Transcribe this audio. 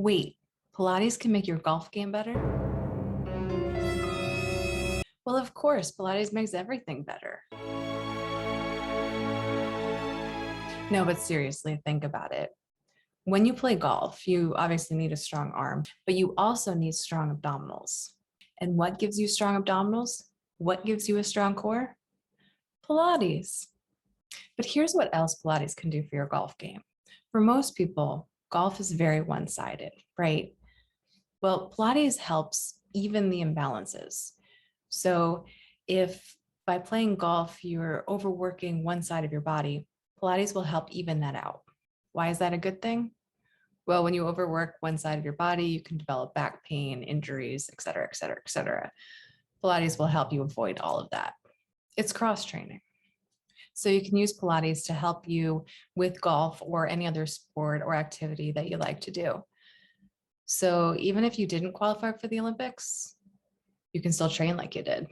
Wait, Pilates can make your golf game better? Well, of course, Pilates makes everything better. No, but seriously, think about it. When you play golf, you obviously need a strong arm, but you also need strong abdominals. And what gives you strong abdominals? What gives you a strong core? Pilates. But here's what else Pilates can do for your golf game. For most people, golf is very one-sided, right? Well, Pilates helps even the imbalances. So if by playing golf, you're overworking one side of your body, Pilates will help even that out. Why is that a good thing? Well, when you overwork one side of your body, you can develop back pain, injuries, et cetera, et cetera, et cetera. Pilates will help you avoid all of that. It's cross training. So you can use Pilates to help you with golf or any other sport or activity that you like to do. So even if you didn't qualify for the Olympics, you can still train like you did.